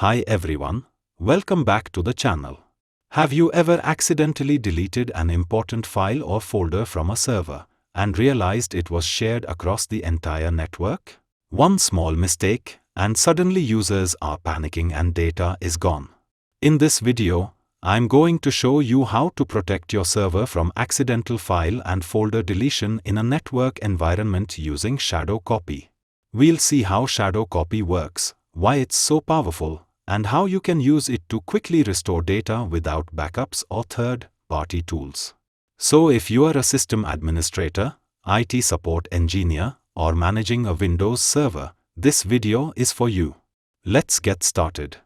Hi everyone, welcome back to the channel. Have you ever accidentally deleted an important file or folder from a server and realized it was shared across the entire network? One small mistake, and suddenly users are panicking and data is gone. In this video, I'm going to show you how to protect your server from accidental file and folder deletion in a network environment using shadow copy. We'll see how shadow copy works, why it's so powerful, and how you can use it to quickly restore data without backups or third-party tools. So if you are a system administrator, IT support engineer, or managing a Windows server, this video is for you. Let's get started.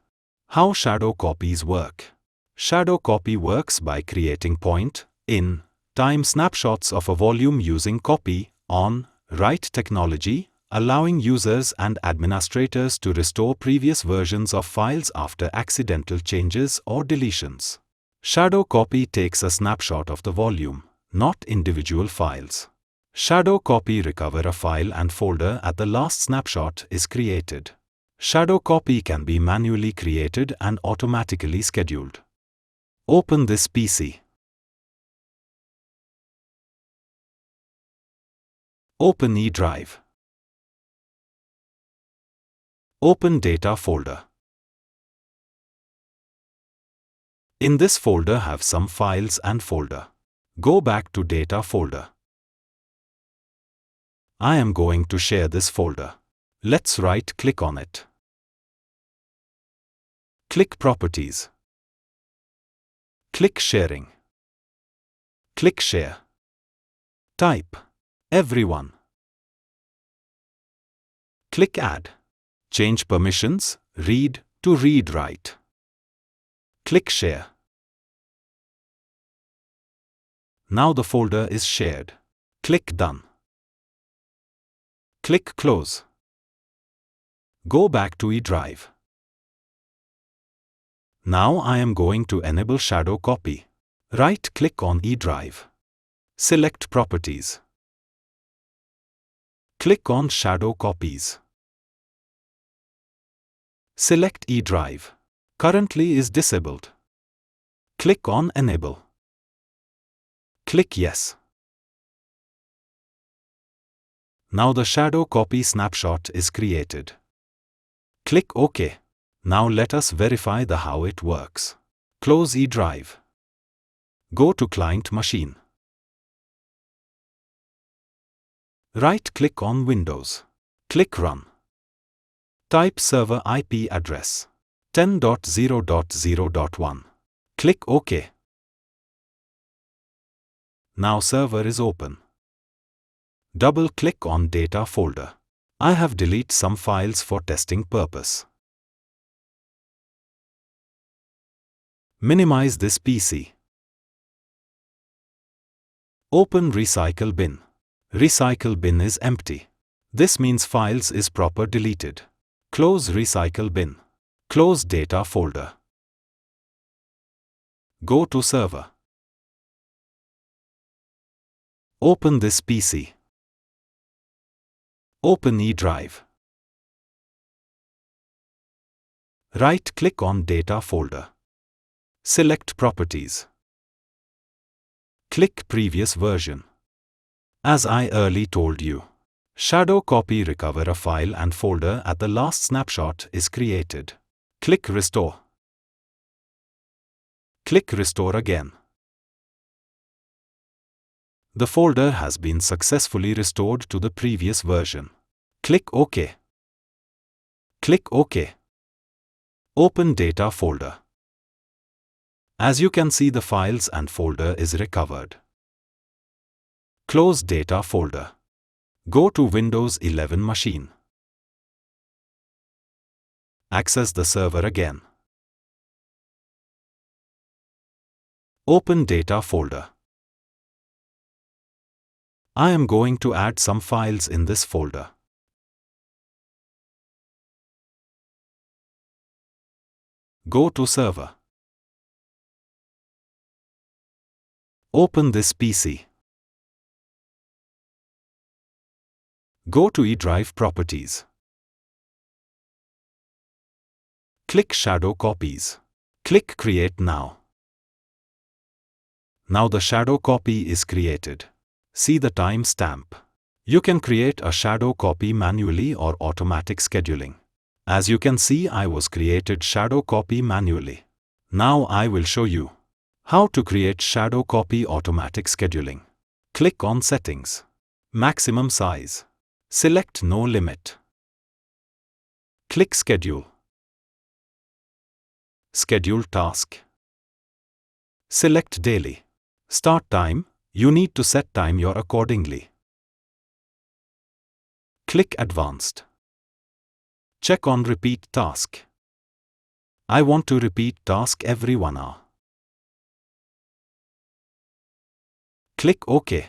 How shadow copies work. Shadow copy works by creating point-in-time snapshots of a volume using copy-on-write technology, allowing users and administrators to restore previous versions of files after accidental changes or deletions. Shadow copy takes a snapshot of the volume, not individual files. Shadow copy recover a file and folder at the last snapshot is created. Shadow copy can be manually created and automatically scheduled. Open this PC. Open E drive. Open Data folder. In this folder have some files and folder. Go back to Data folder. I am going to share this folder. Let's right-click on it. Click Properties. Click Sharing. Click Share. Type Everyone. Click Add. Change permissions, read to read-write. Click Share. Now the folder is shared. Click Done. Click Close. Go back to E drive. Now I am going to enable shadow copy. Right-click on E drive. Select Properties. Click on Shadow Copies. Select E drive. Currently is disabled. Click on Enable. Click Yes. Now the shadow copy snapshot is created. Click OK. Now let us verify how it works. Close E drive. Go to Client Machine. Right-click on Windows. Click Run. Type server IP address 10.0.0.1. Click OK. Now server is open. Double-click on Data folder. I have deleted some files for testing purpose. Minimize this PC. Open Recycle bin. Recycle bin is empty. This means files is proper deleted. Close Recycle bin. Close Data folder. Go to Server. Open this PC. Open E drive. Right-click on Data folder. Select Properties. Click Previous version. As I earlier told you, shadow copy recover a file and folder at the last snapshot is created. Click Restore. Click Restore again. The folder has been successfully restored to the previous version. Click OK. Click OK. Open Data folder. As you can see, the files and folder is recovered. Close Data folder. Go to Windows 11 machine. Access the server again. Open Data folder. I am going to add some files in this folder. Go to Server. Open this PC. Go to E drive Properties. Click Shadow Copies. Click Create Now. Now the shadow copy is created. See the time stamp. You can create a shadow copy manually or automatic scheduling. As you can see, I was created shadow copy manually. Now I will show you how to create shadow copy automatic scheduling. Click on Settings. Maximum size. Select No Limit. Click Schedule. Schedule task. Select Daily. Start time. You need to set time your accordingly. Click Advanced. Check on Repeat Task. I want to repeat task every 1 hour. Click OK.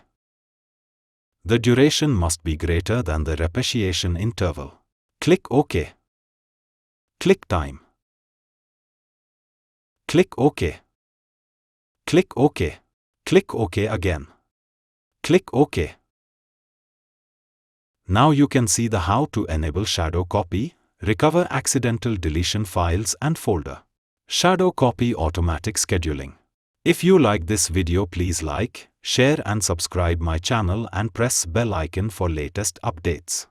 The duration must be greater than the repetition interval. Click OK. Click Time. Click OK. Click OK. Click OK again. Click OK. Now you can see the how to enable shadow copy, recover accidental deletion files and folder. Shadow copy automatic scheduling. If you like this video, please like, share and subscribe my channel and press bell icon for latest updates.